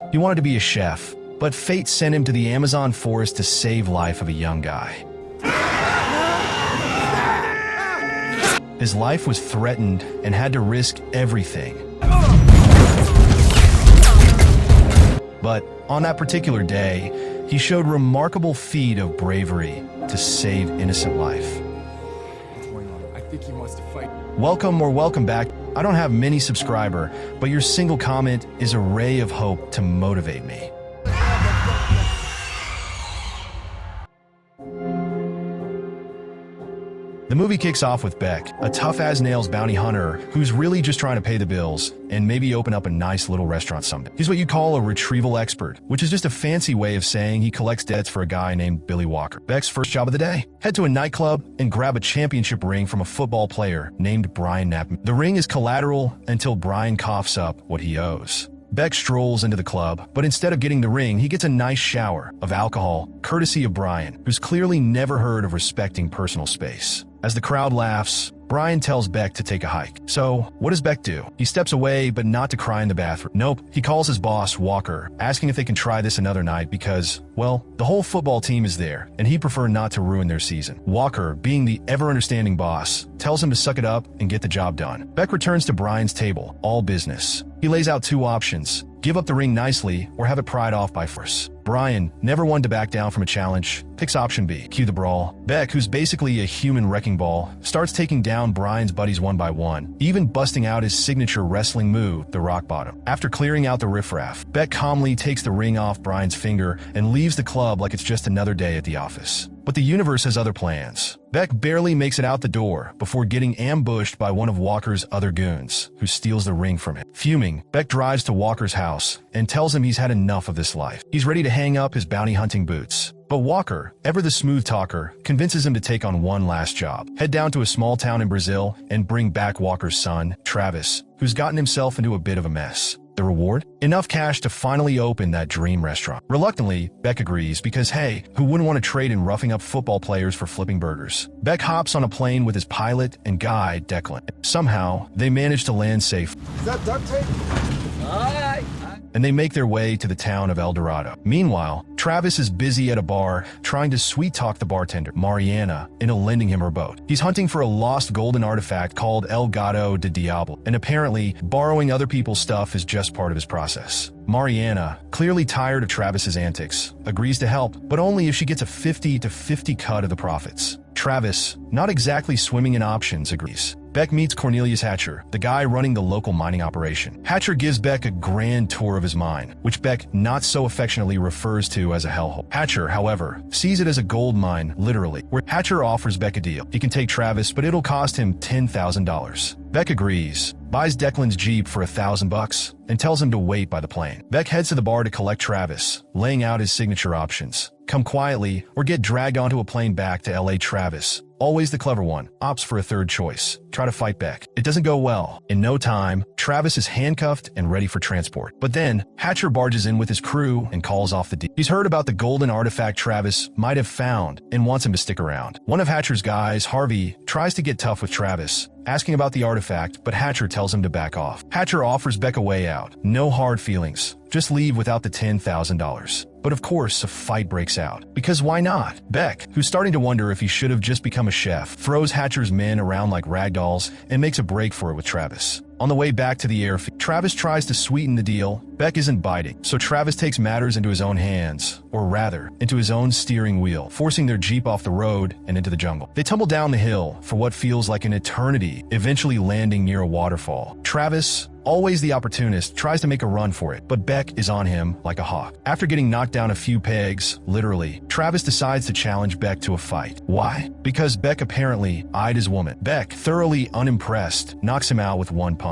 He wanted to be a chef, but fate sent him to the Amazon forest to save life of a young guy. His life was threatened and had to risk everything. But on that particular day, he showed remarkable feat of bravery to save innocent life. What's going on? I think he wants to fight. Welcome or welcome back. I don't have many subscribers, but your single comment is a ray of hope to motivate me. The movie kicks off with Beck, a tough-as-nails bounty hunter who's really just trying to pay the bills and maybe open up a nice little restaurant someday. He's what you call a retrieval expert, which is just a fancy way of saying he collects debts for a guy named Billy Walker. Beck's first job of the day: head to a nightclub and grab a championship ring from a football player named Brian Knapp. The ring is collateral until Brian coughs up what he owes. Beck strolls into the club, but instead of getting the ring, he gets a nice shower of alcohol, courtesy of Brian, who's clearly never heard of respecting personal space. As the crowd laughs, Brian tells Beck to take a hike. So, what does Beck do? He steps away, but not to cry in the bathroom. Nope, he calls his boss, Walker, asking if they can try this another night because, well, the whole football team is there, and he'd prefer not to ruin their season. Walker, being the ever-understanding boss, tells him to suck it up and get the job done. Beck returns to Brian's table, all business. He lays out two options: give up the ring nicely or have it pried off by force. Brian, never one to back down from a challenge, picks option B, cue the brawl. Beck, who's basically a human wrecking ball, starts taking down Brian's buddies one by one, even busting out his signature wrestling move, the rock bottom. After clearing out the riffraff, Beck calmly takes the ring off Brian's finger and leaves the club like it's just another day at the office. But the universe has other plans. Beck barely makes it out the door before getting ambushed by one of Walker's other goons, who steals the ring from him. Fuming, Beck drives to Walker's house and tells him he's had enough of this life. He's ready to hang up his bounty hunting boots. But Walker, ever the smooth talker, convinces him to take on one last job. Head down to a small town in Brazil and bring back Walker's son, Travis, who's gotten himself into a bit of a mess. The reward? Enough cash to finally open that dream restaurant. Reluctantly, Beck agrees because, hey, who wouldn't want to trade in roughing up football players for flipping burgers? Beck hops on a plane with his pilot and guide, Declan. Somehow, they manage to land safe. Is that duct tape? Alright. And they make their way to the town of El Dorado. Meanwhile, Travis is busy at a bar trying to sweet-talk the bartender, Mariana, into lending him her boat. He's hunting for a lost golden artifact called El Gato de Diablo, and apparently, borrowing other people's stuff is just part of his process. Mariana, clearly tired of Travis's antics, agrees to help, but only if she gets a 50-50 cut of the profits. Travis, not exactly swimming in options, agrees. Beck meets Cornelius Hatcher, the guy running the local mining operation. Hatcher gives Beck a grand tour of his mine, which Beck not so affectionately refers to as a hellhole. Hatcher, however, sees it as a gold mine, literally, where Hatcher offers Beck a deal. He can take Travis, but it'll cost him $10,000. Beck agrees, buys Declan's Jeep for $1,000, and tells him to wait by the plane. Beck heads to the bar to collect Travis, laying out his signature options: come quietly or get dragged onto a plane back to LA. Travis, always the clever one, opts for a third choice: try to fight Beck. It doesn't go well. In no time, Travis is handcuffed and ready for transport. But then, Hatcher barges in with his crew and calls off the deal. He's heard about the golden artifact Travis might have found and wants him to stick around. One of Hatcher's guys, Harvey, tries to get tough with Travis, asking about the artifact, but Hatcher tells him to back off. Hatcher offers Beck a way out. No hard feelings. Just leave without the $10,000. But of course, a fight breaks out. Because why not? Beck, who's starting to wonder if he should have just become a chef, throws Hatcher's men around like ragdolls and makes a break for it with Travis. On the way back to the airfield, Travis tries to sweeten the deal. Beck isn't biting, so Travis takes matters into his own hands, or rather, into his own steering wheel, forcing their Jeep off the road and into the jungle. They tumble down the hill for what feels like an eternity, eventually landing near a waterfall. Travis, always the opportunist, tries to make a run for it, but Beck is on him like a hawk. After getting knocked down a few pegs, literally, Travis decides to challenge Beck to a fight. Why? Because Beck apparently eyed his woman. Beck, thoroughly unimpressed, knocks him out with one punch.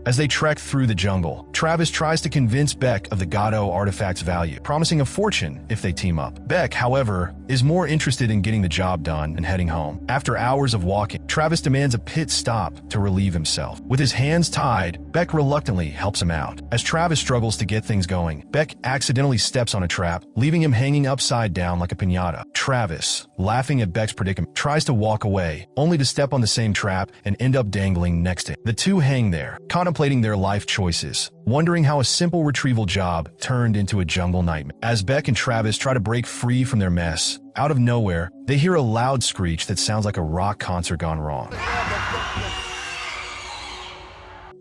As they trek through the jungle, Travis tries to convince Beck of the Gato artifact's value, promising a fortune if they team up. Beck, however, is more interested in getting the job done and heading home. After hours of walking, Travis demands a pit stop to relieve himself. With his hands tied, Beck reluctantly helps him out. As Travis struggles to get things going, Beck accidentally steps on a trap, leaving him hanging upside down like a piñata. Travis, laughing at Beck's predicament, tries to walk away, only to step on the same trap and end up dangling next to him. The two hang there, caught contemplating their life choices, wondering how a simple retrieval job turned into a jungle nightmare. As Beck and Travis try to break free from their mess, out of nowhere, they hear a loud screech that sounds like a rock concert gone wrong.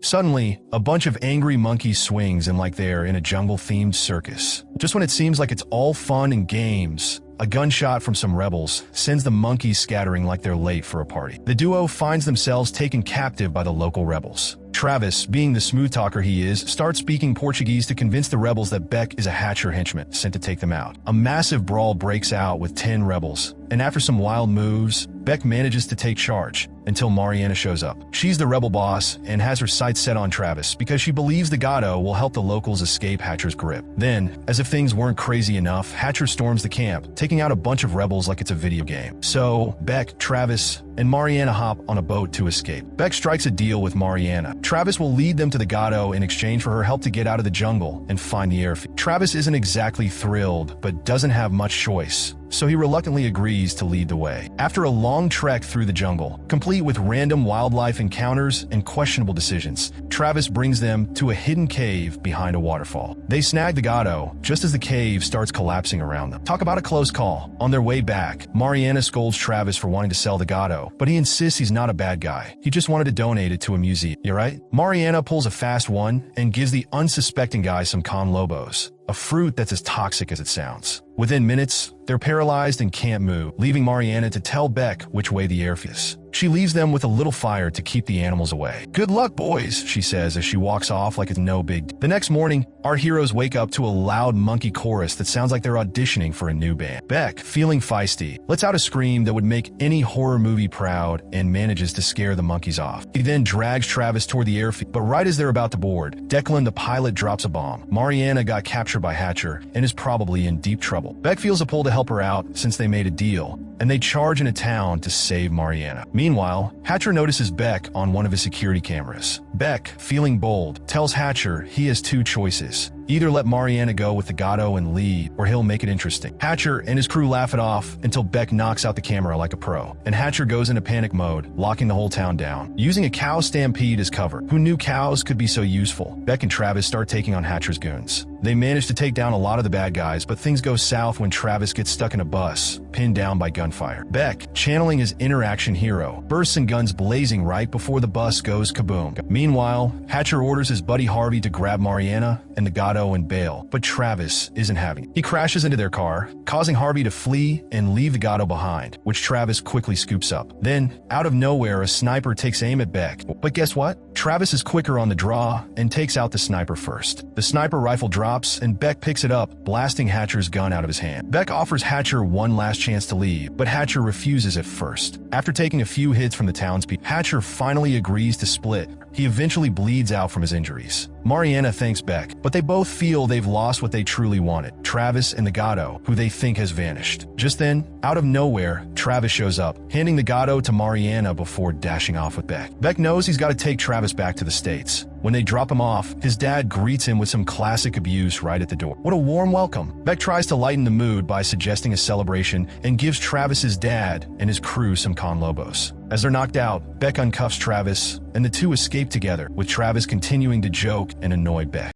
Suddenly, a bunch of angry monkeys swings in like they're in a jungle-themed circus. Just when it seems like it's all fun and games, a gunshot from some rebels sends the monkeys scattering like they're late for a party. The duo finds themselves taken captive by the local rebels. Travis, being the smooth talker he is, starts speaking Portuguese to convince the rebels that Beck is a Hatcher henchman sent to take them out. A massive brawl breaks out with 10 rebels, and after some wild moves, Beck manages to take charge until Mariana shows up. She's the rebel boss and has her sights set on Travis because she believes the Gato will help the locals escape Hatcher's grip. Then, as if things weren't crazy enough, Hatcher storms the camp, taking out a bunch of rebels like it's a video game. So, Beck, Travis, and Mariana hop on a boat to escape. Beck strikes a deal with Mariana. Travis will lead them to the Gato in exchange for her help to get out of the jungle and find the airfield. Travis isn't exactly thrilled, but doesn't have much choice, so he reluctantly agrees to lead the way. After a long trek through the jungle, complete with random wildlife encounters and questionable decisions, Travis brings them to a hidden cave behind a waterfall. They snag the Gato just as the cave starts collapsing around them. Talk about a close call. On their way back, Mariana scolds Travis for wanting to sell the Gato, but he insists he's not a bad guy. He just wanted to donate it to a museum. You right? Mariana pulls a fast one and gives the unsuspecting guy some con lobos, a fruit that's as toxic as it sounds. Within minutes, they're paralyzed and can't move, leaving Mariana to tell Beck which way the airfield is. She leaves them with a little fire to keep the animals away. "Good luck, boys," she says as she walks off like it's no big deal. The next morning, our heroes wake up to a loud monkey chorus that sounds like they're auditioning for a new band. Beck, feeling feisty, lets out a scream that would make any horror movie proud and manages to scare the monkeys off. He then drags Travis toward the airfield, but right as they're about to board, Declan the pilot drops a bomb. Mariana got captured by Hatcher and is probably in deep trouble. Beck feels a pull to help her out since they made a deal, and they charge into town to save Mariana. Meanwhile, Hatcher notices Beck on one of his security cameras. Beck, feeling bold, tells Hatcher he has two choices. Either let Mariana go with the Gato and leave, or he'll make it interesting. Hatcher and his crew laugh it off until Beck knocks out the camera like a pro, and Hatcher goes into panic mode, locking the whole town down. Using a cow stampede as cover. Who knew cows could be so useful? Beck and Travis start taking on Hatcher's goons. They manage to take down a lot of the bad guys, but things go south when Travis gets stuck in a bus, pinned down by gunfire. Beck, channeling his inner action hero, bursts in guns blazing right before the bus goes kaboom. Meanwhile, Hatcher orders his buddy Harvey to grab Mariana and the Gato and bail, but Travis isn't having it. He crashes into their car, causing Harvey to flee and leave the Gato behind, which Travis quickly scoops up. Then, out of nowhere, a sniper takes aim at Beck. But guess what? Travis is quicker on the draw and takes out the sniper first. The sniper rifle drops and Beck picks it up, blasting Hatcher's gun out of his hand. Beck offers Hatcher one last chance to leave, but Hatcher refuses at first. After taking a few hits from the townspeople, Hatcher finally agrees to split. He eventually bleeds out from his injuries. Mariana thanks Beck, but they both feel they've lost what they truly wanted, Travis and the Gato, who they think has vanished. Just then, out of nowhere, Travis shows up, handing the Gato to Mariana before dashing off with Beck. Beck knows he's got to take Travis back to the States. When they drop him off, his dad greets him with some classic abuse right at the door. What a warm welcome. Beck tries to lighten the mood by suggesting a celebration and gives Travis's dad and his crew some con lobos. As they're knocked out, Beck uncuffs Travis, and the two escape together, with Travis continuing to joke and annoy Beck.